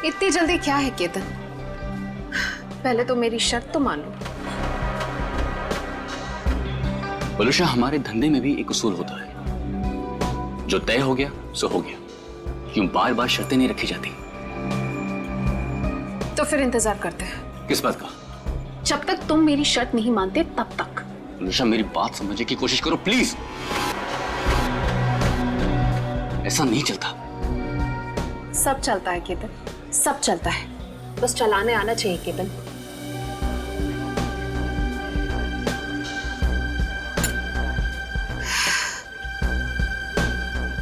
इतनी जल्दी क्या है केतन? पहले तो मेरी शर्त तो मान लो। बलुषा, हमारे धंधे में भी एक उसूल होता है, जो तय हो गया सो हो गया। क्यों बार बार शर्तें नहीं रखी जाती? तो फिर इंतजार करते हैं। किस बात का? जब तक तुम मेरी शर्त नहीं मानते तब तक। बलुषा, मेरी बात समझने की कोशिश करो प्लीज। ऐसा नहीं चलता। सब चलता है केतन, सब चलता है, बस चलाने आना चाहिए केतन।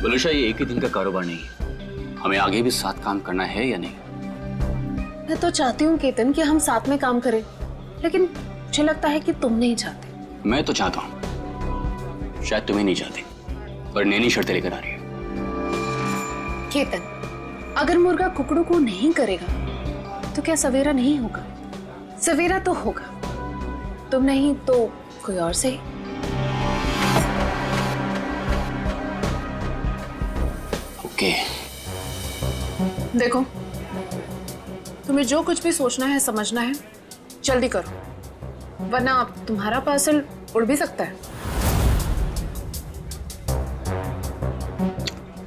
बलुषा, ये एक ही दिन का कारोबार नहीं है, हमें आगे भी साथ काम करना है या नहीं? मैं तो चाहती हूँ केतन कि हम साथ में काम करें, लेकिन मुझे लगता है कि तुम नहीं चाहते। मैं तो चाहता हूं, शायद तुम्हें नहीं चाहती, पर नैनी शर्तें लेकर आ रही है। केतन, अगर मुर्गा कुकड़ू को नहीं करेगा तो क्या सवेरा नहीं होगा? सवेरा तो होगा, तुम नहीं तो कोई और सही। ओके। देखो, तुम्हें जो कुछ भी सोचना है समझना है जल्दी करो, वरना तुम्हारा पार्सल उड़ भी सकता है।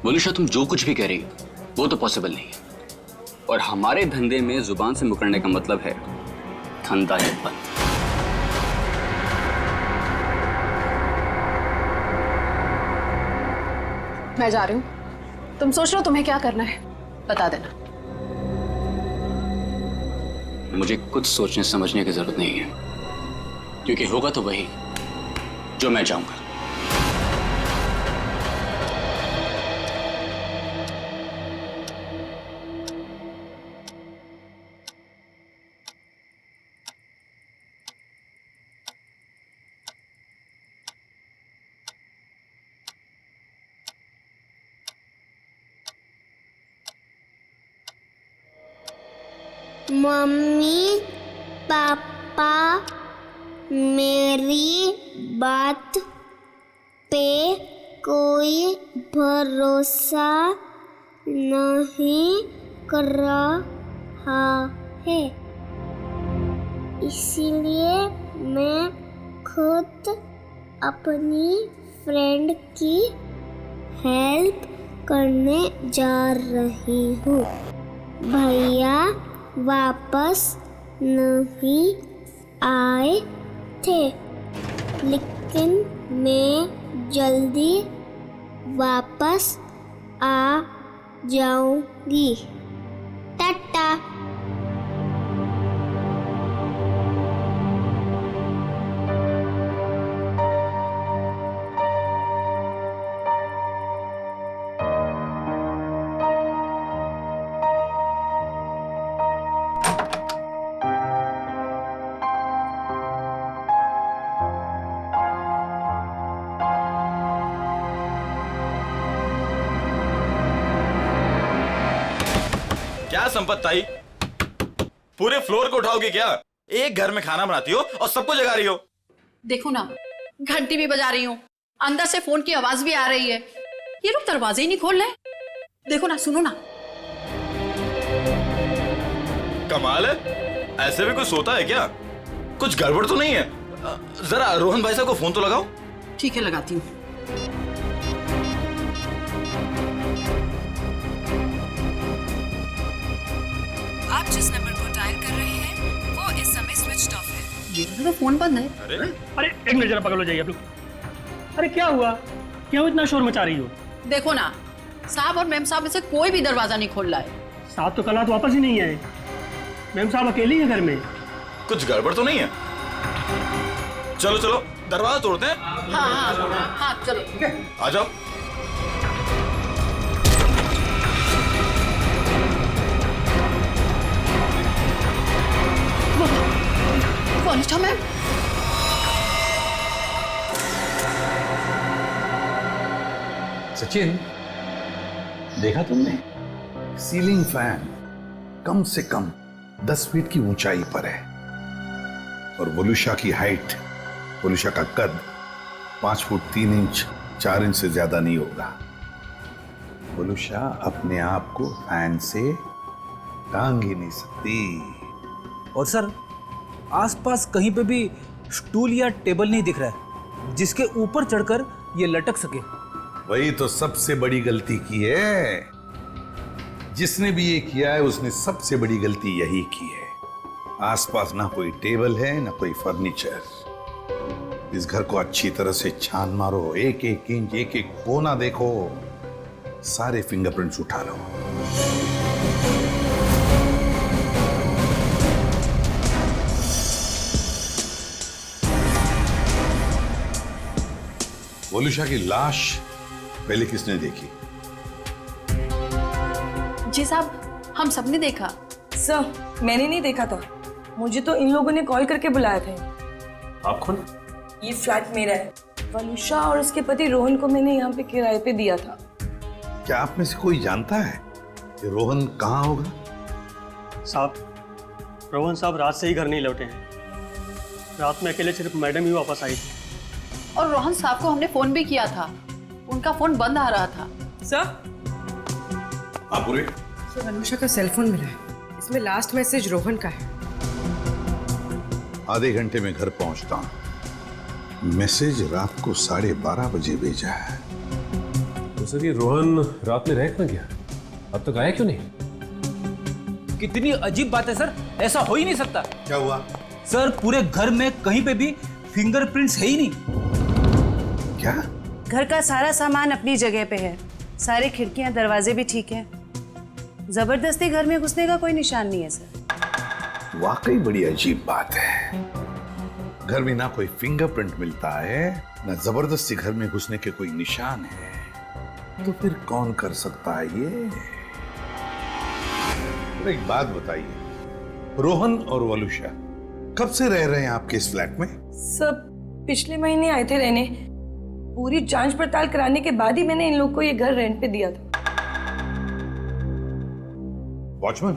बलुषा, तुम जो कुछ भी कह रही हो वो तो पॉसिबल नहीं है, और हमारे धंधे में जुबान से मुकरने का मतलब है धंधा है बंद। मैं जा रही हूँ, तुम सोच लो तुम्हें क्या करना है, बता देना। मुझे कुछ सोचने समझने की जरूरत नहीं है, क्योंकि होगा तो वही जो मैं चाहूंगा। मम्मी पापा मेरी बात पे कोई भरोसा नहीं कर रहा है, इसीलिए मैं खुद अपनी फ्रेंड की हेल्प करने जा रही हूँ। भैया वापस नहीं आए थे, लेकिन मैं जल्दी वापस आ जाऊंगी। टाटा। क्या संपत ताई, पूरे फ्लोर को उठाओगे क्या? एक घर में खाना बनाती हो और सबको जगा रही हो। देखो ना, घंटी भी बजा रही हूँ, अंदर से फोन की आवाज भी आ रही है, ये लोग दरवाजे ही नहीं खोल रहे। देखो ना, सुनो ना। कमाल है, ऐसे भी कोई सोता है क्या? कुछ गड़बड़ तो नहीं है? जरा रोहन भाई साहब को फोन तो लगाओ। ठीक है, लगाती हूँ। आप जिस नंबर को डायल कर रहे हैं वो इस समय स्विच ऑफ है। ये तो फोन बंद है। अरे एक मिनट, जरा पकड़ लो, जाइए आप लोग। अरे क्या हुआ, क्यों इतना शोर मचा रही हो? देखो ना, साहब और मैम साहब में से कोई भी दरवाजा नहीं खोल रहा है। साहब तो कल रात वापस ही नहीं आए, मैम साहब अकेली है घर में। कुछ गड़बड़ तो नहीं है? चलो चलो दरवाजा तोड़ते हैं। हाँ हाँ हाँ, चलो आ जाओ। कौन मैम? सचिन, देखा तुमने? सीलिंग फैन कम से कम 10 फीट की ऊंचाई पर है, और वोलुषा की हाइट, वोलुषा का कद 5 फुट 3 इंच 4 इंच से ज्यादा नहीं होगा। वोलुषा अपने आप को फैन से टांग ही नहीं सकती। और सर आसपास कहीं पे भी स्टूल या टेबल नहीं दिख रहा है जिसके ऊपर चढ़कर ये लटक सके। वही तो सबसे बड़ी गलती की है। जिसने भी ये किया है उसने सबसे बड़ी गलती यही की है। आसपास ना कोई टेबल है ना कोई फर्नीचर। इस घर को अच्छी तरह से छान मारो, एक एक इंच एक एक कोना देखो, सारे फिंगरप्रिंट्स उठा लो। वोलुशा की लाश पहले किसने देखी? जी साहब, हम सबने देखा। सर मैंने नहीं देखा था, मुझे तो इन लोगों ने कॉल करके बुलाया था। आप कौन? ये फ्लैट मेरा है। वलुषा और उसके पति रोहन को मैंने यहाँ पे किराए पे दिया था। क्या आप में से कोई जानता है कि रोहन कहाँ होगा? साहब, रोहन साहब रात से ही घर नहीं लौटे हैं। रात में अकेले सिर्फ मैडम ही वापस आई थी। और रोहन साहब को हमने फोन भी किया था, उनका फोन बंद आ रहा था। सर हाँ पूरे। वलुषा का सेल फोन मिला है, इसमें लास्ट मैसेज रोहन का है। आधे घंटे में घर पहुंचता हूं। मैसेज रात को 12:30 बजे भेजा है। तो सर ये रोहन रात में रह कहाँ गया? अब तक आया क्यों नहीं? कितनी अजीब बात है सर, ऐसा हो ही नहीं सकता। क्या हुआ? सर पूरे घर में कहीं पे भी फिंगरप्रिंट्स है ही नहीं। क्या? घर का सारा सामान अपनी जगह पे है, सारे खिड़कियां दरवाजे भी ठीक हैं। जबरदस्ती घर में घुसने का कोई निशान नहीं है सर। वाकई बड़ी अजीब बात है। घर में ना कोई फिंगरप्रिंट मिलता है ना जबरदस्ती घर में घुसने के कोई निशान है, तो फिर कौन कर सकता है ये? तो एक बात बताइए, रोहन और वलुषा कब से रह रहे हैं आपके इस फ्लैट में? सब पिछले महीने आए थे रहने। पूरी जांच पड़ताल कराने के बाद ही मैंने इन लोग को ये घर रेंट पे दिया था। वॉचमैन,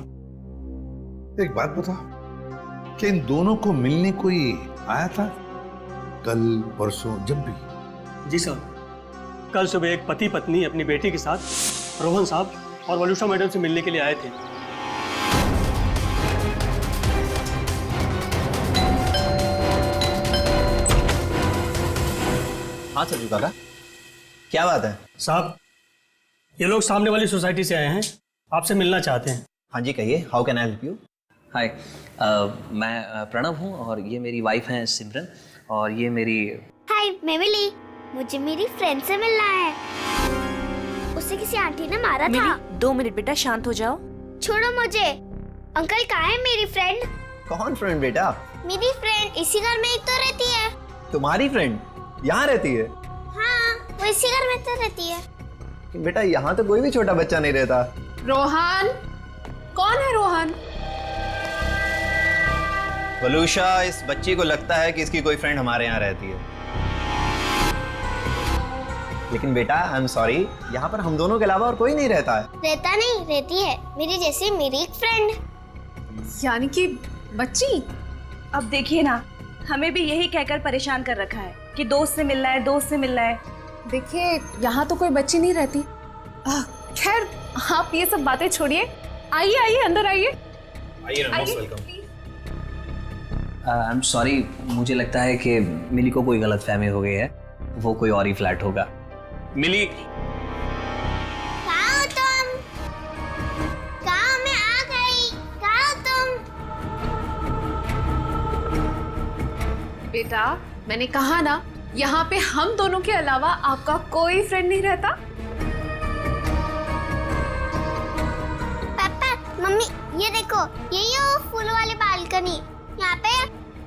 एक बात बताओ, क्या इन दोनों को मिलने कोई आया था कल परसों जब भी? जी साहब, कल सुबह एक पति पत्नी अपनी बेटी के साथ रोहन साहब और वलुषा मैडम से मिलने के लिए आए थे। हाँ सर काका, क्या बात है? साहब, ये लोग सामने वाली सोसाइटी से आए हैं, आपसे मिलना चाहते हैं। हाँ जी कहिए, how can I help you? Hi, मैं प्रणव हूँ और ये मेरी वाइफ हैं सिमरन, और ये मेरी। हाय, मैं मिली। मुझे मेरी फ्रेंड से मिलना है। उसे किसी आंटी ने मारा था। 2 मिनट बेटा, शांत हो जाओ। छोड़ो मुझे। अंकल कहाँ है मेरी फ्रेंड? कौन फ्रेंड बेटा? मेरी फ्रेंड इसी घर में ही तो रहती है। तुम्हारी फ्रेंड यहाँ रहती है? हाँ, वो इसी घर में तो रहती है। बेटा यहाँ तो कोई भी छोटा बच्चा नहीं रहता। रोहन? कौन है रोहन? वलुषा, इस बच्ची को लगता है कि इसकी कोई फ्रेंड हमारे यहाँ रहती है, लेकिन बेटा आई एम सॉरी, यहाँ पर हम दोनों के अलावा और कोई नहीं रहता है। रहता नहीं, रहती है मेरी जैसी मेरी एक फ्रेंड। यानी कि बच्ची? अब देखिए ना, हमें भी यही कहकर परेशान कर रखा है कि दोस्त से मिलना है, दोस्त से मिलना है। देखिए, यहाँ तो कोई बच्ची नहीं रहती। खैर, आप ये सब बातें छोड़िए, आइए आइए अंदर आइए। आई एम सॉरी, मुझे लगता है कि मिली को कोई गलतफहमी हो गई है, वो कोई और ही फ्लैट होगा। मिली, कहाँ हो तुम? कहाँ? मैं आ गई। कहाँ हो तुम? बेटा, मैंने कहा ना, यहाँ पे हम दोनों के अलावा आपका कोई फ्रेंड नहीं रहता। पापा, मम्मी, ये देखो, यही है वो फूलों वाली बालकनी। यहाँ पे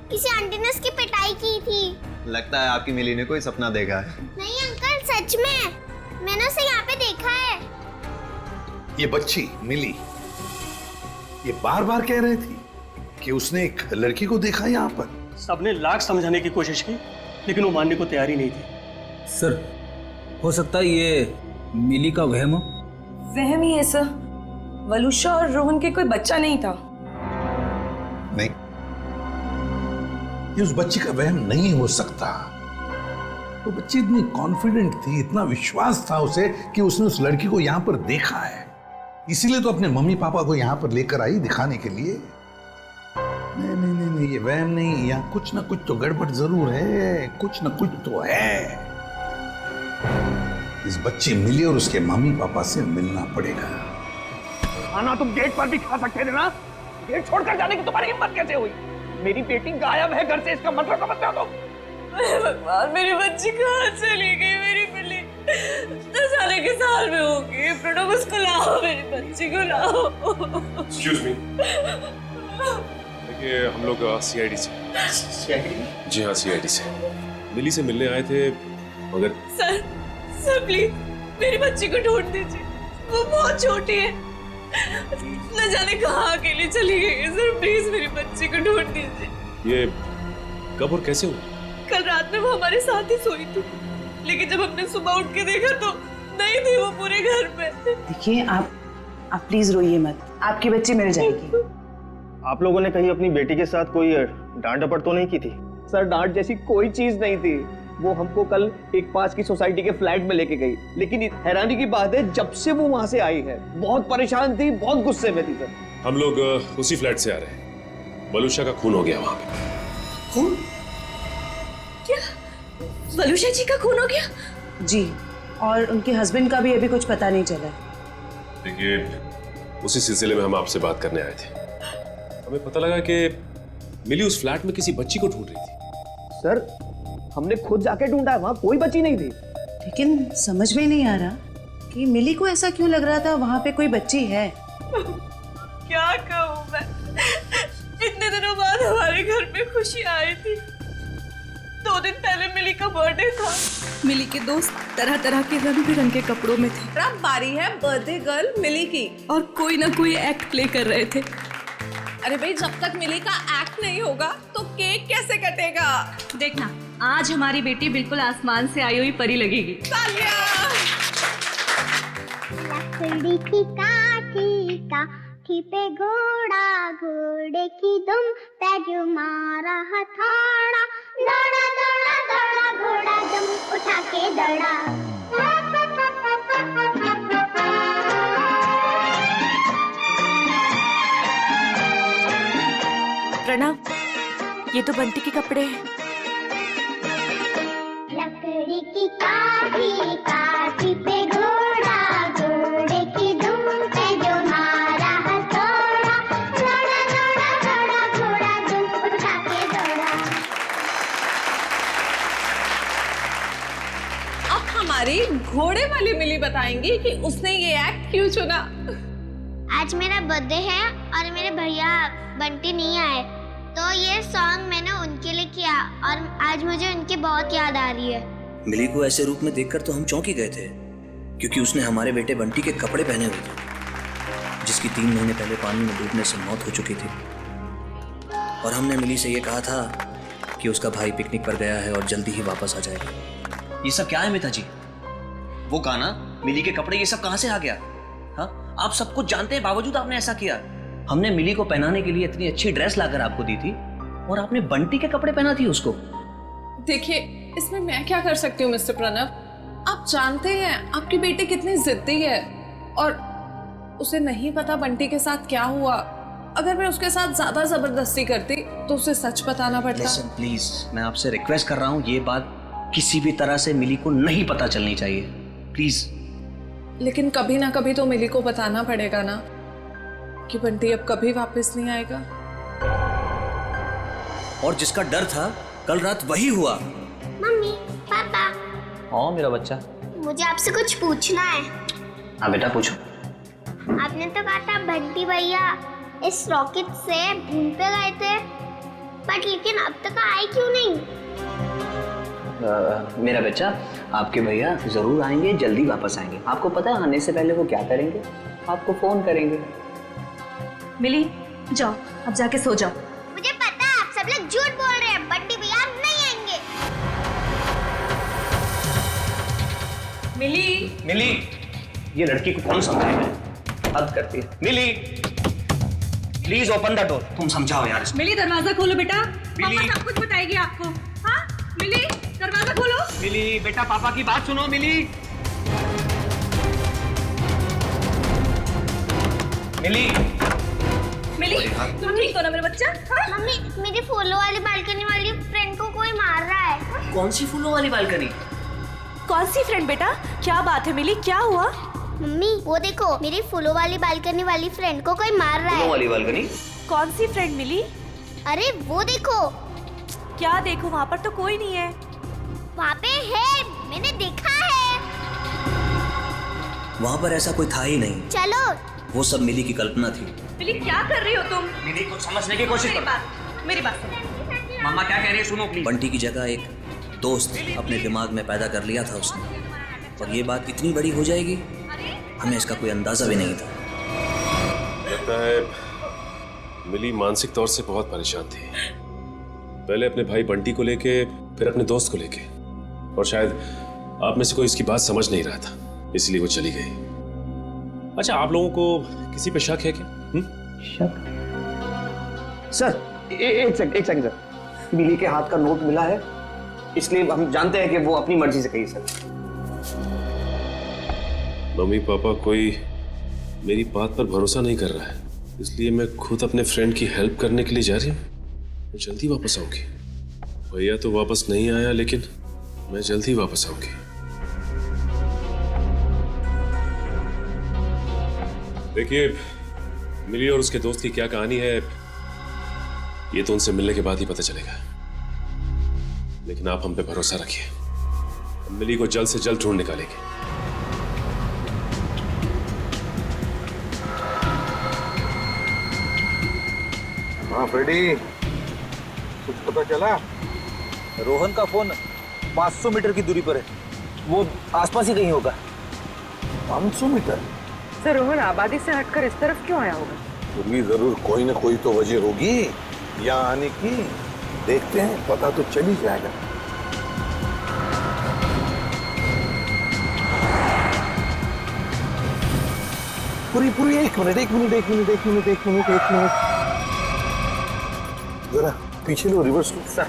किसी आंटी ने उसकी पिटाई की थी। लगता है आपकी मिली ने कोई सपना देखा है। नहीं अंकल, सच में मैंने उसे यहाँ पे देखा है। ये बच्ची मिली, ये बार बार कह रही थी कि उसने एक लड़की को देखा यहाँ पर। सबने लाख समझाने की कोशिश की, लेकिन वो मानने को तैयार ही नहीं थी। सर हो सकता है ये मिली का वहम हो। वहम ही है सर, वलुषा और रोहन के कोई बच्चा नहीं था। नहीं, ये उस बच्ची का वहम नहीं हो सकता। वो बच्ची इतनी कॉन्फिडेंट थी, इतना विश्वास था उसे कि उसने उस लड़की को यहाँ पर देखा है। इसीलिए तो अपने मम्मी पापा को यहाँ पर लेकर आई दिखाने के लिए। नहीं नहीं नहीं नहीं, ये वहम नहीं, यहाँ कुछ ना कुछ तो गड़बड़ जरूर है, कुछ ना कुछ तो है। इस बच्चे मिली और उसके मम्मी पापा से मिलना पड़ेगा। खाना तुम गेट पर भी खा सकते थे ना, गेट छोड़कर जाने की तुम्हारी हिम्मत कैसे हुई? मेरी बेटी गायब है घर से, इसका मतलब समझते हो तुम? भगवान, मेरी बच्ची कहाँ चली गई? मेरी बिल्ली 10 साल के साल में होगी। प्रणव, उसको लाओ, मेरी बच्ची को लाओ। एक्सक्यूज मी, देखिए हम लोग सीआईडी से। जी हाँ, सीआईडी से मिली से मिलने आए थे, मगर सर प्लीज मेरी बच्ची को ढूंढ दीजिए, वो बहुत छोटी है, न जाने कहाँ अकेली चली गई है। सर प्लीज मेरी बच्ची को ढूंढ दीजिए। ये कब और कैसे हुआ? कल रात में वो हमारे साथ ही सोई थी, लेकिन जब हमने सुबह उठ के देखा तो नहीं थी वो पूरे घर में। देखिए आप प्लीज रोइए मत, आपकी बच्ची मिल जाएगी। आप लोगों ने कहीं अपनी बेटी के साथ कोई डांट डपट तो नहीं की थी? सर, डांट जैसी कोई चीज नहीं थी। वो हमको कल एक पास की सोसाइटी के फ्लैट में लेके गई, लेकिन हैरानी की बात है जब से वो वहां से आई है बहुत परेशान थी, बहुत गुस्से में थी। सर, हम लोग उसी फ्लैट से आ रहे हैं। वलुषा का खून हो गया वहां पे। खून? क्या वलुषा जी का खून हो गया? जी, और उनके हस्बैंड का भी अभी कुछ पता नहीं चला है। देखिए, उसी सिलसिले में हम आपसे बात करने आए थे। हमें पता लगा कि मिली उस फ्लैट में किसी बच्ची को ढूंढ रही थी। सर, हमने खुद जाके ढूंढा, वहां कोई बच्ची नहीं थी। लेकिन समझ में नहीं आ रहा कि मिली को ऐसा क्यों लग रहा था वहां पे कोई बच्ची है। क्या कहूँ मैं, इतने दिनों बाद हमारे घर में खुशी आई थी। 2 दिन पहले मिली का बर्थडे था। मिली के दोस्त तरह तरह के रंग बिरंगे कपड़ों में थे। अब बारी है बर्थडे गर्ल मिली की, और कोई ना कोई एक्ट प्ले कर रहे थे। अरे भाई, जब तक मिली का एक्ट नहीं होगा तो केक कैसे कटेगा? देखना, आज हमारी बेटी बिल्कुल आसमान से आई हुई परी लगेगी। लकड़ी की काठी पे घोड़ा, घोड़े की दुम पे जो मारा हथौड़ा, दौड़ा दौड़ा दौड़ा घोड़ा दुम उठा के दौड़ा। प्रणव, ये तो बंटी के कपड़े हैं। लकड़ी की काठी पे घोड़ा, घोड़े की दुम पे जो मारा हथौड़ा, दौड़ा दौड़ा दौड़ा घोड़ा दुम उठा के दौड़ा। अब हमारी घोड़े वाली मिली बताएंगी कि उसने ये एक्ट क्यों चुना। आज मेरा बर्थडे है और मेरे भैया बंटी नहीं आए, तो ये सॉन्ग मैंने उनके लिए किया और आज मुझे उनकी बहुत याद आ रही है। मिली को ऐसे रूप में देखकर तो हम चौंक ही गए थे, क्योंकि उसने हमारे बेटे बंटी के कपड़े पहने हुए थे, जिसकी 3 महीने पहले पानी में डूबने से मौत हो चुकी थी। और हमने मिली से ये कहा था कि उसका भाई पिकनिक पर गया है और जल्दी ही वापस आ जाएगा। ये सब क्या है मिता जी? वो गाना, मिली के कपड़े, ये सब कहाँ से आ गया? हाँ, आप सब कुछ जानते हैं, बावजूद आपने ऐसा किया। हमने मिली को पहनाने के लिए इतनी अच्छी ड्रेस लाकर आपको दी थी और आपने बंटी के कपड़े पहना थी उसको। देखिए, इसमें मैं क्या कर सकती हूँ मिस्टर प्रणव? आप जानते हैं आपकी बेटी कितनी जिद्दी है, और उसे नहीं पता बंटी के साथ क्या हुआ। अगर मैं उसके साथ ज्यादा जबरदस्ती करती तो उसे सच बताना पड़ता। लिसन प्लीज, मैं आपसे रिक्वेस्ट कर रहा हूँ, ये बात किसी भी तरह से मिली को नहीं पता चलनी चाहिए, प्लीज। लेकिन कभी ना कभी तो मिली को बताना पड़ेगा ना कि बंटी अब कभी वापस नहीं आएगा। और जिसका डर था कल रात वही हुआ। मम्मी, पापा, हाँ मेरा बच्चा, मुझे आपसे कुछ पूछना है। हाँ बेटा पूछो। आपने तो कहा था बंटी भैया इस रॉकेट से भूल पे गए थे, बट लेकिन अब तक आए क्यों नहीं? मेरा बच्चा, आपके भैया जरूर आएंगे, जल्दी वापस आएंगे। आपको पता है आने से पहले वो क्या करेंगे? आपको फोन करेंगे। मिली, जाओ अब जाके सो जाओ। मुझे पता है आप सब लोग झूठ बोल रहे हैं, बंटी भैया अब नहीं आएंगे। मिली, मिली, ये लड़की को कौन समझाएगा? हद करती है। मिली, प्लीज ओपन द डोर। तुम समझाओ यार। मिली, दरवाजा खोलो बेटा, पापा सब कुछ बताएगी आपको। हाँ मिली, दरवाजा खोलो। मिली बेटा, पापा की बात सुनो। मिली, मिली मिली तुम ठीक हो ना मेरे बच्चा? हाँ? मम्मी मेरी फूलों वाली बालकनी वाली फ्रेंड को कोई मार रहा है। कौन सी फूलों वाली बालकनी? कौन सी फ्रेंड बेटा? क्या बात है मिली, क्या हुआ? मम्मी वो देखो, मेरी फूलों वाली बालकनी वाली फ्रेंड को कोई मार रहा है। फूलों वाली बालकनी? कौन सी फ्रेंड मिली? अरे वो देखो। क्या देखो, वहाँ पर तो कोई नहीं है। वहाँ पे है, मैंने देखा है। वहाँ पर ऐसा कोई था ही नहीं। चलो। वो सब मिली की कल्पना थी। मिली क्या कर रही हो तुम? मिली को समझने की कोशिश करो। मेरी बात सुनो। मम्मा क्या कह रही है सुनो प्लीज। बंटी की जगह एक दोस्त अपने दिमाग में पैदा कर लिया था उसने, और ये बात इतनी बड़ी हो जाएगी हमें इसका कोई अंदाजा भी नहीं था। लगता है मिली मानसिक तौर से बहुत परेशान थी, पहले अपने भाई बंटी को लेके, फिर अपने दोस्त को लेके, और शायद आप में से कोई इसकी बात समझ नहीं रहा था, इसलिए वो चली गई। अच्छा, आप लोगों को किसी पे शक है क्या? शक? सर एक सेकंड सर, मिली के हाथ का नोट मिला है, इसलिए हम जानते हैं कि वो अपनी मर्जी से गई। सर मम्मी पापा कोई मेरी बात पर भरोसा नहीं कर रहा है, इसलिए मैं खुद अपने फ्रेंड की हेल्प करने के लिए जा रही हूँ। मैं जल्दी वापस आऊंगी। भैया तो वापस नहीं आया, लेकिन मैं जल्दी वापस आऊंगी। देखिए, मिली और उसके दोस्त की क्या कहानी है ये तो उनसे मिलने के बाद ही पता चलेगा, लेकिन आप हम पे भरोसा रखिए, हम मिली को जल्द से जल्द ढूंढ निकालेंगे। हाँ फ्रेडी, कुछ पता चला? रोहन का फोन 500 मीटर की दूरी पर है, वो आसपास ही कहीं होगा। 500 मीटर? सर रोहन आबादी से हटकर इस तरफ क्यों आया होगा? फिर भी जरूर कोई ना कोई तो वजह होगी यहाँ आने की। देखते हैं, पता तो चल ही जाएगा। पूरी एक मिनट जरा पीछे लो, रिवर्स लो। सर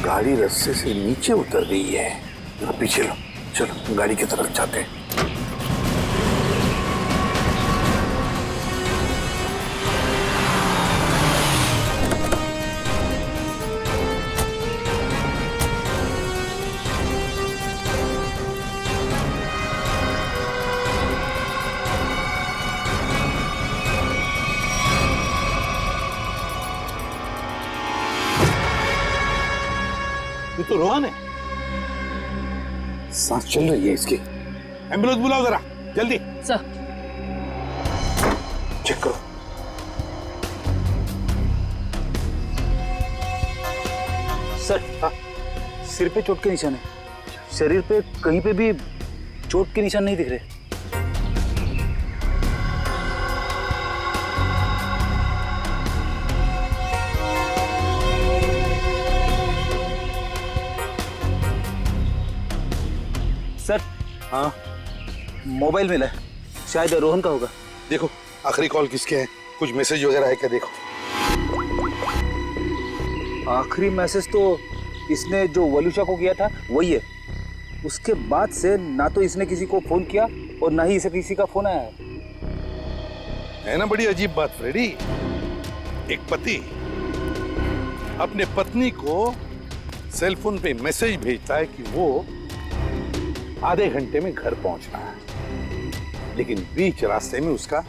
गाड़ी रास्ते से नीचे उतर गई है, जरा पीछे लो। चलो गाड़ी की तरफ जाते हैं। ये तो रोहन है, सांस चल रही है इसकी। एम्बुलेंस बुलाओ जरा जल्दी। सर चेक करो। सर हाँ, सिर पे चोट के निशान है, शरीर पे कहीं पे भी चोट के निशान नहीं दिख रहे। सर हाँ, मोबाइल मिला है, शायद रोहन का होगा। देखो आखिरी कॉल किसके है, कुछ मैसेज वगैरह है क्या? देखो आखिरी मैसेज तो इसने जो वलुषा को किया था वही है। उसके बाद से ना तो इसने किसी को फोन किया और ना ही इसे किसी का फोन आया है ना। बड़ी अजीब बात फ्रेडी, एक पति अपने पत्नी को सेल फोन पे मैसेज भेजता है कि वो आधे घंटे में घर पहुंचना है, लेकिन बीच रास्ते में उसका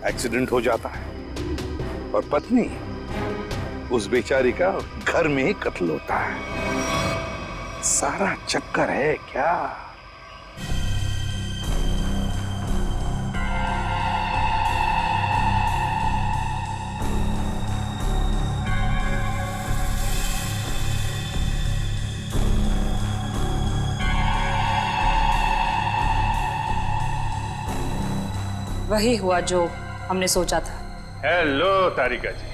एक्सीडेंट हो जाता है और पत्नी उस बेचारी का घर में ही कत्ल होता है। सारा चक्कर है क्या? वही हुआ जो हमने सोचा था। हेलो तारिका जी।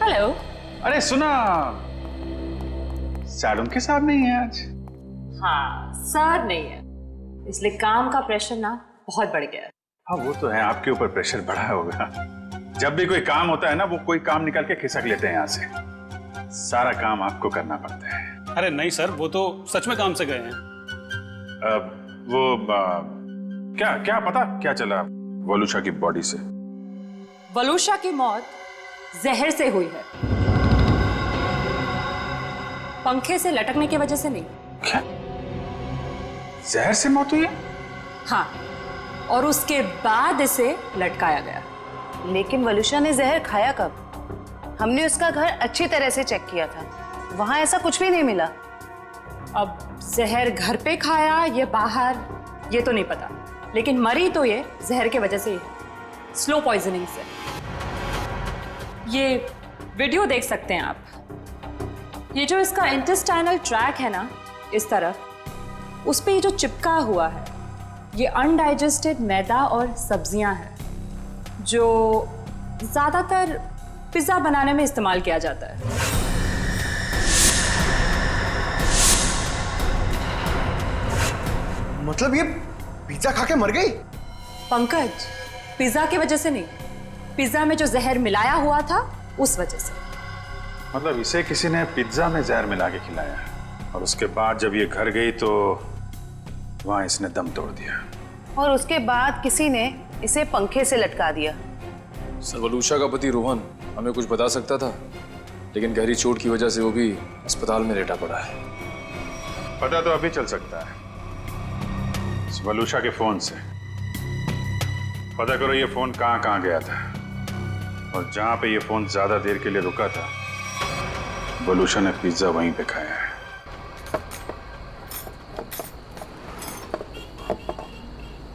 हेलो। अरे सुना, सर उनके साथ नहीं है आज। हाँ सर नहीं है, इसलिए काम का प्रेशर ना बहुत बढ़ गया है। हाँ वो तो है, आपके ऊपर प्रेशर बढ़ा होगा। जब भी कोई काम होता है ना, वो कोई काम निकाल के खिसक लेते हैं यहाँ से। सारा काम आपको करना पड़ता है। अरे नहीं सर, वो तो सच में काम से गए हैं। क्या क्या पता क्या चला वलूशा की बॉडी से? वलूशा की मौत जहर से हुई है, पंखे से लटकने की वजह से नहीं। क्या? जहर से मौत हुई है? हाँ, और उसके बाद इसे लटकाया गया। लेकिन वलूशा ने जहर खाया कब? हमने उसका घर अच्छी तरह से चेक किया था, वहां ऐसा कुछ भी नहीं मिला। अब जहर घर पे खाया या बाहर ये तो नहीं पता, लेकिन मरी तो ये जहर की वजह से ही है, स्लो पॉइजनिंग से। ये वीडियो देख सकते हैं आप। ये जो इसका इंटेस्टाइनल ट्रैक है ना, इस तरफ, उस पे ये जो चिपका हुआ है, ये अनडाइजेस्टेड मैदा और सब्जियां हैं जो ज्यादातर पिज्जा बनाने में इस्तेमाल किया जाता है। मतलब ये पिज्जा खा के मर गई? पंकज, पिज्जा की वजह से नहीं, पिज्जा में जो जहर मिलाया हुआ था उस वजह से। मतलब इसे किसी ने पिज्जा में जहर मिला के खिलाया और उसके बाद जब ये घर गई तो वहां इसने दम तोड़ दिया, और उसके बाद किसी ने इसे पंखे से लटका दिया। सर, वलूशा का पति रोहन हमें कुछ बता सकता था, लेकिन गहरी चोट की वजह से वो भी अस्पताल में लेटा पड़ा है। पता तो अभी चल सकता है इस वलूशा के फोन से। पता करो ये फोन कहाँ गया था, और जहां पे ये फोन ज्यादा देर के लिए रुका था वलूशा ने पिज्जा वहीं पे खाया है।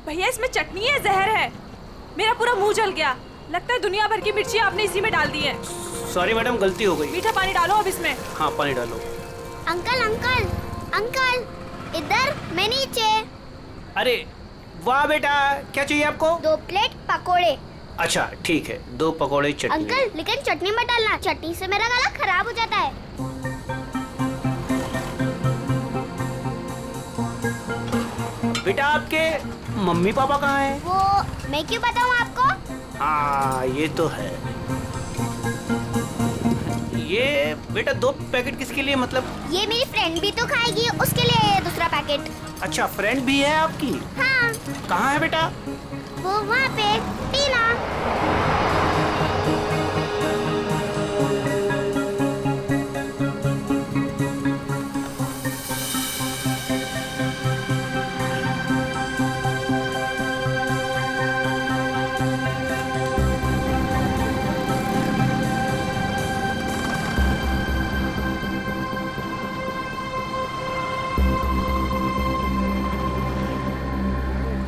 भैया इसमें चटनी है, जहर है। मेरा पूरा मुंह जल गया। लगता है दुनिया भर की मिर्ची आपने इसी में डाल दी है। सॉरी मैडम, गलती हो गई। मीठा पानी डालो अब इसमें। हाँ, पानी डालो। अंकल अंकल अंकल, इधर, मैं नीचे। अरे वाह बेटा, क्या चाहिए आपको? 2 प्लेट पकोड़े। अच्छा ठीक है, 2 पकोड़े चटनी। अंकल लेकिन चटनी मत डालना, चटनी से मेरा गला खराब हो जाता है। बेटा आपके मम्मी पापा कहाँ हैं? वो मैं क्यों बताऊँ आपको? हाँ ये तो है। ये बेटा 2 पैकेट किसके लिए? मतलब ये मेरी फ्रेंड भी तो खाएगी, उसके लिए है दूसरा पैकेट। अच्छा, फ्रेंड भी है आपकी? हाँ। कहाँ है बेटा? वो वहाँ पे, टीना।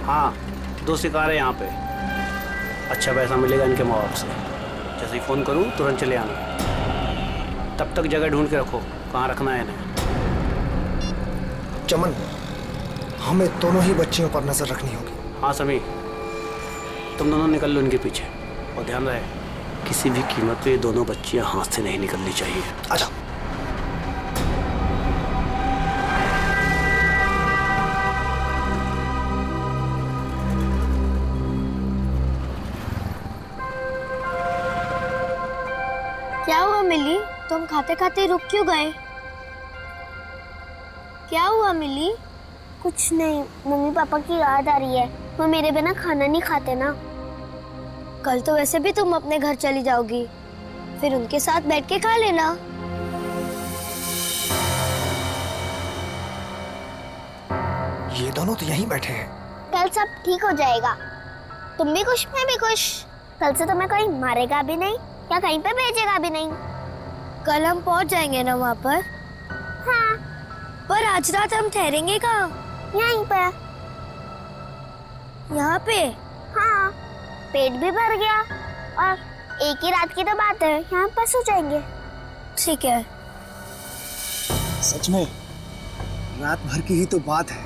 हाँ, 2 शिकार है यहाँ पे। अच्छा पैसा मिलेगा इनके माँ बाप से। जैसे ही फ़ोन करूँ तुरंत चले आना। तब तक जगह ढूंढ के रखो, कहाँ रखना है इन्हें। चमन, हमें दोनों ही बच्चियों पर नजर रखनी होगी। हाँ समी, तुम दोनों निकल लो इनके पीछे, और ध्यान रहे किसी भी कीमत पे ये दोनों बच्चियाँ हाथ से नहीं निकलनी चाहिए। अच्छा। क्या हुआ मिली, तुम खाते खाते रुक क्यों गए? क्या हुआ मिली? कुछ नहीं, मम्मी पापा की याद आ रही है। वो मेरे बिना खाना नहीं खाते ना। कल तो वैसे भी तुम अपने घर चली जाओगी, फिर उनके साथ बैठ के खा लेना। ये दोनों तो यहीं बैठे हैं। कल सब ठीक हो जाएगा। तुम भी खुश, मैं भी खुश। कल से तुम्हें कोई मारेगा भी नहीं या कहीं पे भेजेगा भी नहीं। कल हम पहुंच जाएंगे ना वहाँ पर? हाँ। पर आज रात हम ठहरेंगे कहाँ? यहीं पे। यहाँ पे? हाँ। पेट भी भर गया और एक ही रात की तो बात है, यहाँ पर सो जाएंगे। ठीक है। सच में रात भर की ही तो बात है,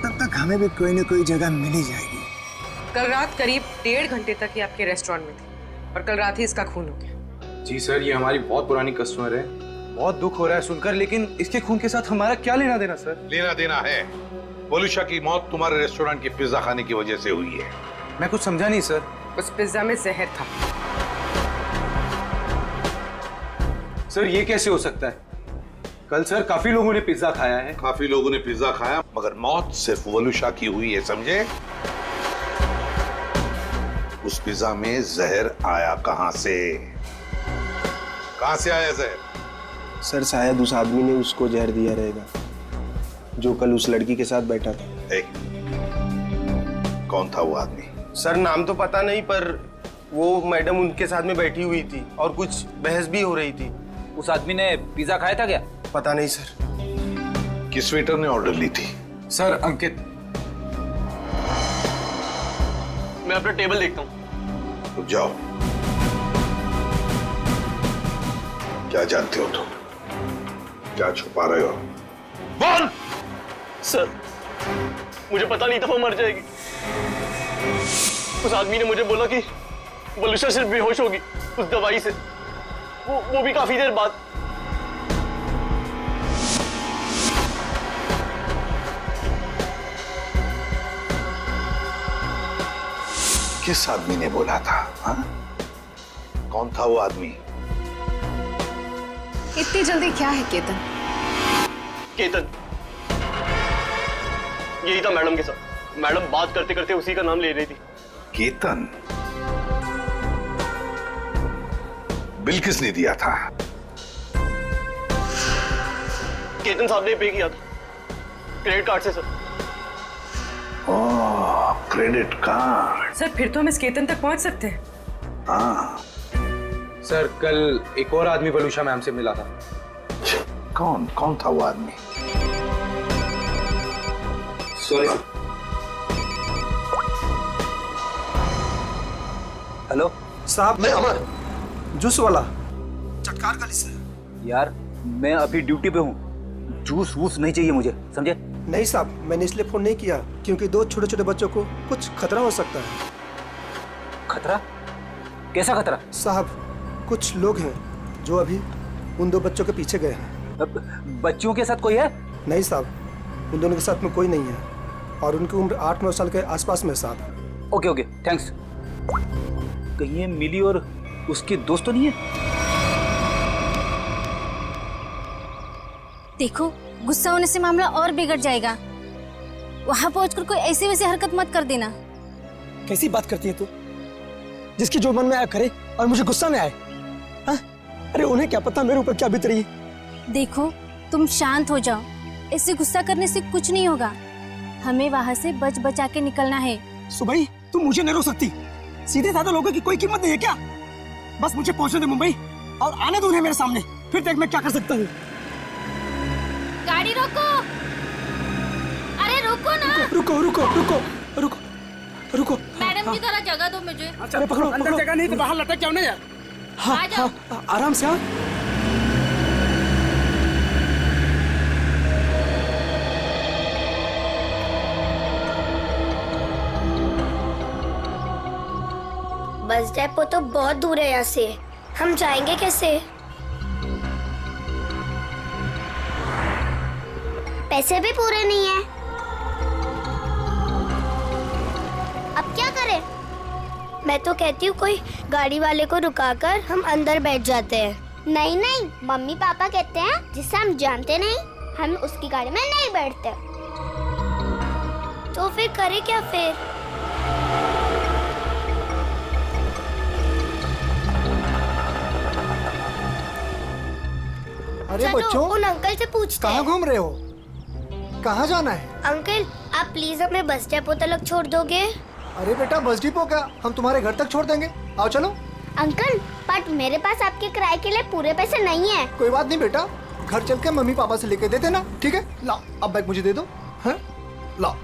तब तक हमें भी कोई न कोई जगह मिल ही जाएगी। कल रात करीब 1.5 घंटे तक ये आपके रेस्टोरेंट में थी और कल रात ही इसका खून हो गया। जी सर, ये हमारी बहुत पुरानी कस्टमर है। बहुत दुख हो रहा है सुनकर, लेकिन इसके खून के साथ हमारा क्या लेना देना सर? लेना देना है। वलूशा की मौत तुम्हारे रेस्टोरेंट के पिज्जा खाने की वजह से हुई है। मैं कुछ समझा नहीं सर। उस पिज्जा में जहर था। सर ये कैसे हो सकता है? कल सर काफी लोगों ने पिज्जा खाया है। काफी लोगों ने पिज्जा खाया, मगर मौत सिर्फ वलुषा की हुई है, समझे? उस पिज्जा में जहर आया कहां से? कहां से आया जहर? सर शायद उस आदमी ने उसको जहर दिया रहेगा जो कल उस लड़की के साथ बैठा था। कौन था वो आदमी? सर नाम तो पता नहीं, पर वो मैडम उनके साथ में बैठी हुई थी और कुछ बहस भी हो रही थी। उस आदमी ने पिज्जा खाया था क्या? पता नहीं सर। किस वेटर ने ऑर्डर ली थी? सर अंकित। मैं अपना टेबल देखता हूँ। तो जाओ। क्या जानते हो तुम? क्या छुपा रहे हो? बोल! सर मुझे पता नहीं था वो मर जाएगी। उस आदमी ने मुझे बोला कि वलुषा सिर्फ बेहोश होगी उस दवाई से, वो भी काफी देर बाद। किस आदमी ने बोला था? हाँ? कौन था वो आदमी? इतनी जल्दी क्या है केतन? केतन यही था मैडम के साथ। मैडम बात करते करते उसी का नाम ले रही थी। केतन? बिल किसने दिया था? केतन साहब ने पे किया था क्रेडिट कार्ड से सर। ओह, क्रेडिट कार्ड। सर फिर तो हम इस केतन तक पहुंच सकते हैं। हाँ। सर कल एक और आदमी वलुषा मैम से मिला था। कौन था वो आदमी? सॉरी। हेलो साहब, मैं अमर, जूस वाला, चटकार गली से। यार मैं अभी ड्यूटी पे हूँ, जूस वूस नहीं चाहिए मुझे, समझे? नहीं साहब, मैंने इसलिए फोन नहीं किया क्योंकि दो छोटे छोटे बच्चों को कुछ खतरा हो सकता है। खतरा? कैसा खतरा? साहब कुछ लोग हैं जो अभी उन दो बच्चों के पीछे गए हैं। बच्चों के साथ कोई है? नहीं साहब, उन दोनों के साथ में कोई नहीं है और उनकी उम्र 8-9 साल के आसपास में साहब। Okay okay thanks. कहीं ये मिली और उसकी दोस्त तो नहीं है? देखो गुस्सा होने से मामला और बिगड़ जाएगा। वहां पहुंचकर कोई ऐसी वैसी हरकत मत कर देना। कैसी बात करती है तू? जिसकी जो मन में आया करे और मुझे गुस्सा में आए? हाँ? अरे उन्हें क्या पता मेरे ऊपर क्या बीत रही है। देखो तुम शांत हो जाओ, ऐसे गुस्सा करने से कुछ नहीं होगा। हमें वहां से बच बचा के निकलना है। सुबह तुम मुझे नहीं रोक सकती। सीधे साधे लोगों की कोई कीमत नहीं है क्या? बस मुझे पहुंचने दे मुंबई और आने दो उन्हें मेरे सामने, फिर देख मैं क्या कर सकता हूँ। गाड़ी रोको। अरे रोको ना। रुको रुको रुको रुको रुको। मैडम की तरह जगह दो मुझे। अरे पकड़ो, अंदर जगह नहीं तो बाहर लटक जाओ ना यार। हाँ, हाँ, आराम से। हाँ बस डेपो तो बहुत दूर है यहाँ से, हम जाएंगे कैसे? पैसे भी पूरे नहीं है। अब क्या करें? मैं तो कहती हूँ कोई गाड़ी वाले को रुकाकर हम अंदर बैठ जाते हैं। नहीं नहीं, मम्मी पापा कहते हैं जिसे हम जानते नहीं हम उसकी गाड़ी में नहीं बैठते। तो फिर करें क्या फिर? अरे बच्चों, उन अंकल से पूछते कहाँ हैं। घूम रहे हो? कहाँ जाना है? अंकल आप प्लीज हमें बस डेपो तक छोड़ दोगे? अरे बेटा बस डिपो क्या, हम तुम्हारे घर तक छोड़ देंगे। आओ चलो। अंकल बट मेरे पास आपके किराए के लिए पूरे पैसे नहीं है। कोई बात नहीं बेटा, घर चल के मम्मी पापा से लेके दे देना, ठीक है? लाओ अब बैग मुझे दे दो। हैं? लाओ।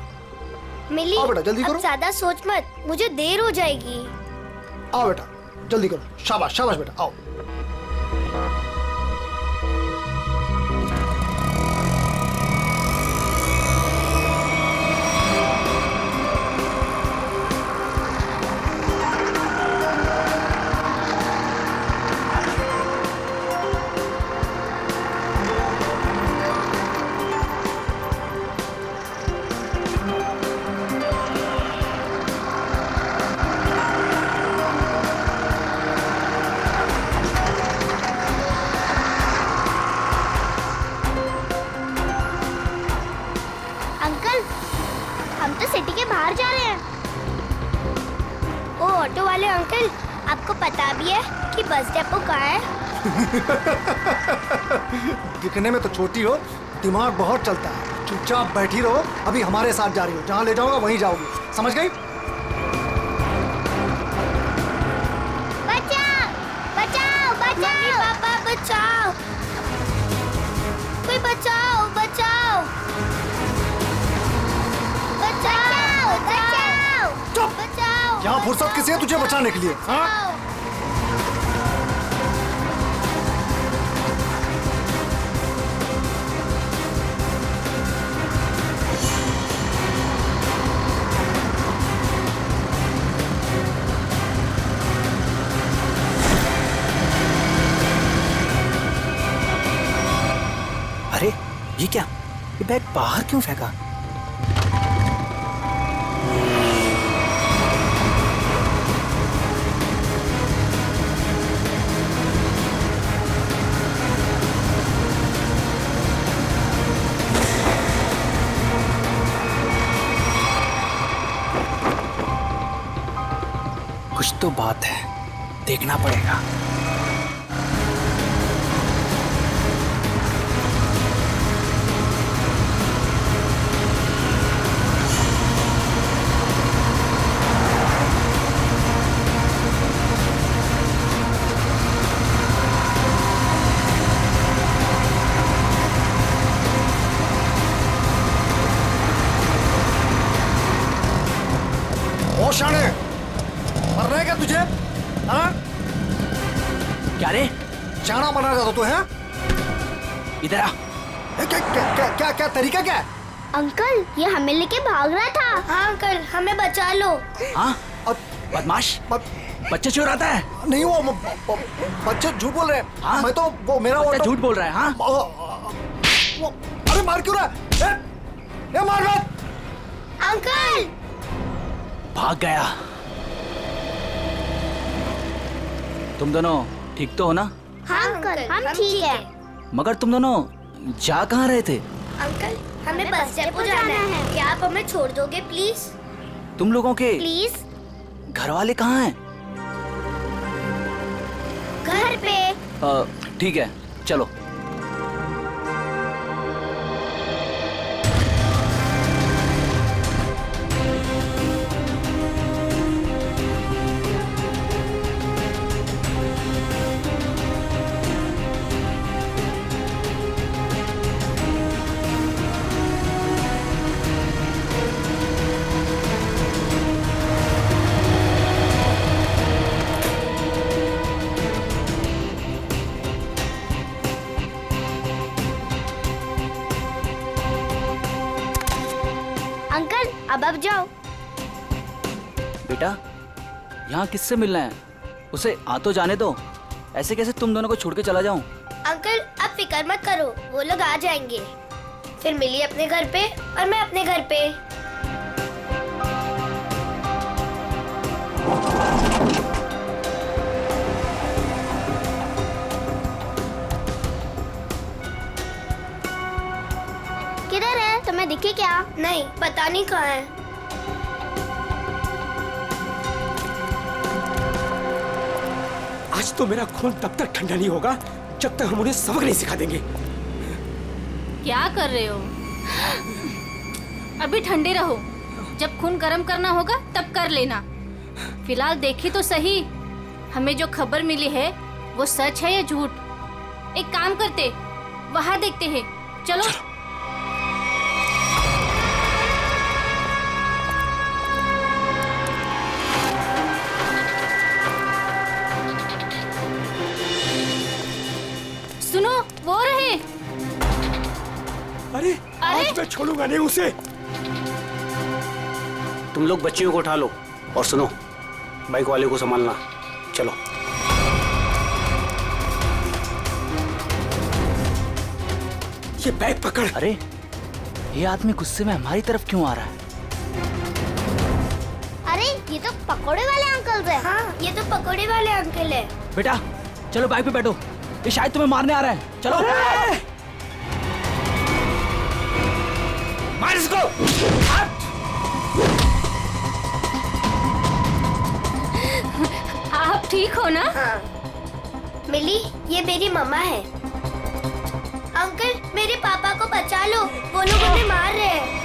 मिली आओ बेटा जल्दी अब करो। ज्यादा सोच मत, मुझे देर हो जाएगी। आओ बेटा जल्दी करो। शाबाश शाबाश बेटा, आओ। सिटी के बाहर जा रहे हैं। ओ ऑटो वाले अंकल, आपको पता भी है कि बस डिपो कहाँ है? दिखने में तो छोटी हो, दिमाग बहुत चलता है। चुपचाप बैठी रहो, अभी हमारे साथ जा रही हो, जहाँ ले जाऊंगा वहीं जाओगी, समझ गई? बचाओ बचाओ बचाओ, मम्मी पापा बचाओ, कोई बचाओ बचाओ बचाओ बचाओ। चुप! बचाओ। यहाँ फुर्सत किसी है तुझे बचाने के लिए? हाँ? अरे ये क्या? ये बैग बाहर क्यों फेंका? कुछ तो बात है, देखना पड़ेगा। ओ शाने, मरना है क्या तुझे? हाँ? क्या रे? चाणा बना रहा था तू, है? इधर आ। क्या तरीका क्या है? अंकल, ये हमें लेके भाग रहा था। हाँ अंकल, हमें बचा लो। हाँ? बदमाश, बच्चे चुराता है? नहीं, वो बच्चे झूठ बोल रहे हैं। हाँ? मैं तो वो मेरा बच्चा झूठ बोल रहा है। हाँ? अरे मार क्यों रहा है? ये मार मत। अंकल! भाग गया। तुम दोनों ठीक तो हो ना? हाँ अंकल, हम ठीक है। मगर तुम दोनों जा कहाँ रहे थे? अंकल, हमें बस डिपो जाना है। क्या आप हमें छोड़ दोगे प्लीज? तुम लोगों के प्लीज? घर वाले कहाँ हैं? घर पे। ठीक है, चलो। अब जाओ। बेटा, यहाँ किससे मिलना है? उसे आ तो जाने दो। ऐसे कैसे तुम दोनों को छोड़ के चला जाऊं? अंकल, आप फिक्र मत करो, वो लोग आ जाएंगे। फिर मिली अपने घर पे और मैं अपने घर पे। किधर है? तुम्हें दिखे क्या? नहीं, पता नहीं कहाँ है। आज तो मेरा खून तब तक ठंडा नहीं होगा जब तक हम उन्हें सबक नहीं सिखा देंगे। क्या कर रहे हो? अभी ठंडे रहो, जब खून गर्म करना होगा तब कर लेना। फिलहाल देखी तो सही, हमें जो खबर मिली है वो सच है या झूठ। एक काम करते, वहां देखते हैं। चलो। सुनो, वो रहे। अरे आज मैं छोड़ूंगा नहीं उसे। तुम लोग बच्चियों को उठा लो और सुनो, बाइक वाले को संभालना। चलो। ये बैग पकड़। अरे ये आदमी गुस्से में हमारी तरफ क्यों आ रहा है? अरे ये तो पकोड़े वाले अंकल है। हाँ, ये तो पकोड़े वाले अंकल है। बेटा चलो बाइक पे बैठो, ये शायद तुम्हें मारने आ रहा है। चलो मार इसको। ठीक हो ना? हाँ। मिली, ये मेरी मम्मा है। अंकल, मेरे पापा को बचा लो, वो लोग हमें मार रहे हैं।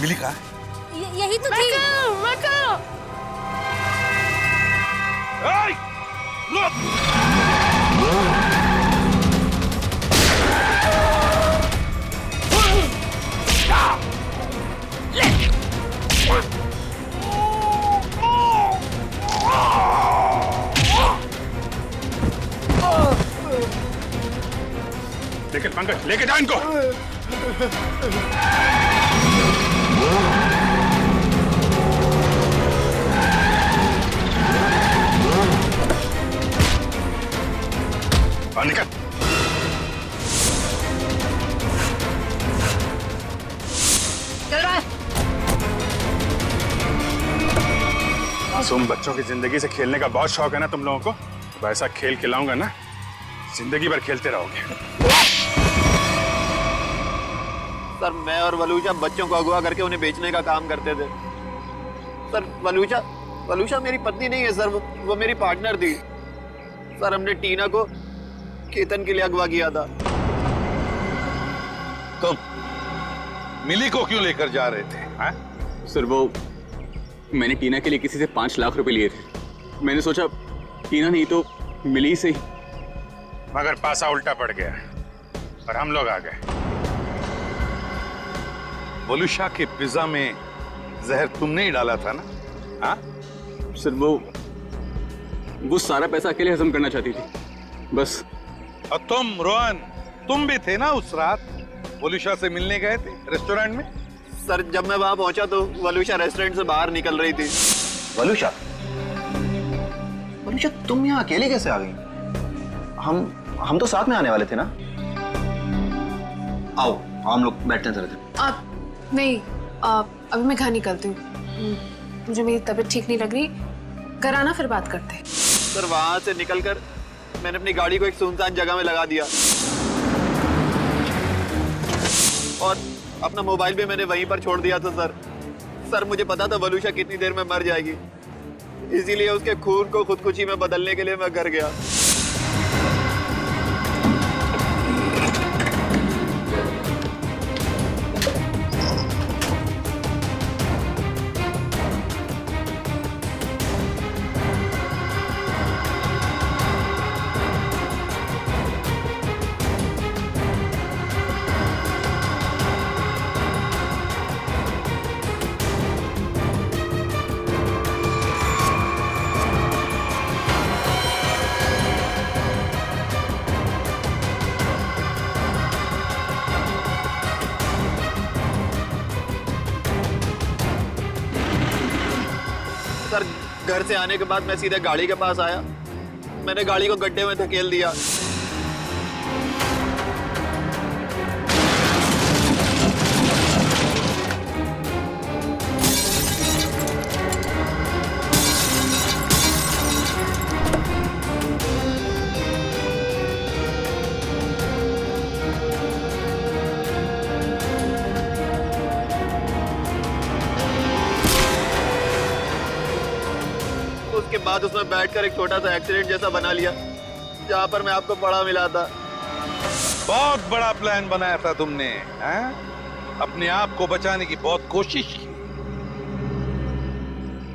मिली कहाँ? यही तो थी। लेकिन पंकज, लेके जा इनको। निकल। चल रहा है। मासूम बच्चों की जिंदगी से खेलने का बहुत शौक है ना तुम लोगों को? तो ऐसा खेल खिलाऊंगा ना, जिंदगी भर खेलते रहोगे। सर, मैं और वलूशा बच्चों को अगवा करके उन्हें बेचने का काम करते थे। सर, वलूशा मेरी पत्नी नहीं है सर, वो मेरी पार्टनर थी। सर, हमने टीना को केतन के लिए अगवा किया था। तो मिली को क्यों लेकर जा रहे थे? हा? सर, वो मैंने टीना के लिए किसी से 5 लाख रुपए लिए थे। मैंने सोचा टीना नहीं तो मिली से ही। मगर पासा उल्टा पड़ गया और हम लोग आ गए। वलूशा के पिज्जा में जहर तुमने ही डाला था ना? हाँ? सर, वो सारा पैसा अकेले हजम करना चाहती थी, बस। और तुम रोहन, तुम भी थे ना उस रात? वलूशा से मिलने गए थे रेस्टोरेंट में? सर, जब मैं वहां पहुंचा तो वलूशा रेस्टोरेंट से बाहर निकल रही थी। वलूशा, तुम यहाँ अकेले कैसे आ गई? हम तो साथ में आने वाले थे ना? आओ, हम लोग बैठते हैं जरा। नहीं, अभी मैं घर निकलती हूँ। मुझे मेरी तबीयत ठीक नहीं लग रही। घर आना, फिर बात करते हैं। सर, वहां से निकलकर मैंने अपनी गाड़ी को एक सुनसान जगह में लगा दिया और अपना मोबाइल भी मैंने वहीं पर छोड़ दिया था। सर, मुझे पता था वलूशा कितनी देर में मर जाएगी, इसीलिए उसके खून को खुदकुशी में बदलने के लिए मैं घर गया। सर, घर से आने के बाद मैं सीधे गाड़ी के पास आया। मैंने गाड़ी को गड्ढे में धकेल दिया। बाद उसमें बैठकर एक छोटा सा एक्सीडेंट जैसा बना लिया, जहाँ पर मैं आपको पड़ा मिला था। बहुत बड़ा प्लान बनाया था तुमने, हैं? अपने आप को बचाने की बहुत कोशिश की।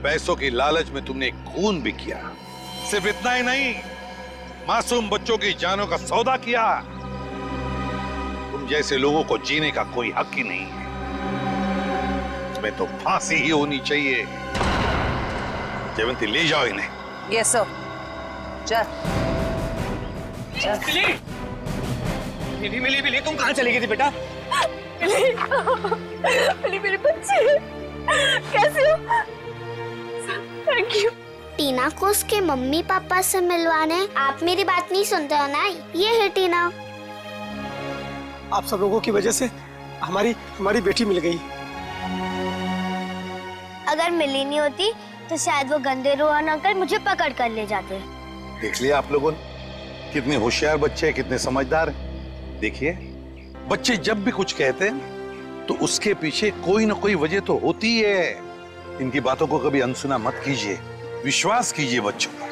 पैसों की लालच में तुमने खून भी किया। सिर्फ इतना ही नहीं, मासूम बच्चों की जानों का सौदा किया। तुम जैसे लोगों को जीने का कोई हक ही नहीं है। तुम्हें तो फांसी ही होनी चाहिए। जयवंती, ले जाओ इन्हें। Yes sir. चल मिली, मिली मिली मिली, तुम कहाँ चली गई थी बेटा? मिली मेरे बच्चे, कैसे हो? Thank you. टीना को उसके मम्मी पापा से मिलवाने। आप मेरी बात नहीं सुनते हो ना? ये है टीना। आप सब लोगों की वजह से हमारी बेटी मिल गई। अगर मिली नहीं होती तो शायद वो गंदे रोहन अंकल मुझे पकड़ कर ले जाते। देख लिया आप लोगों ने, कितने होशियार बच्चे हैं, कितने समझदार हैं। देखिए, बच्चे जब भी कुछ कहते हैं तो उसके पीछे कोई ना कोई वजह तो होती है। इनकी बातों को कभी अनसुना मत कीजिए, विश्वास कीजिए बच्चों पर।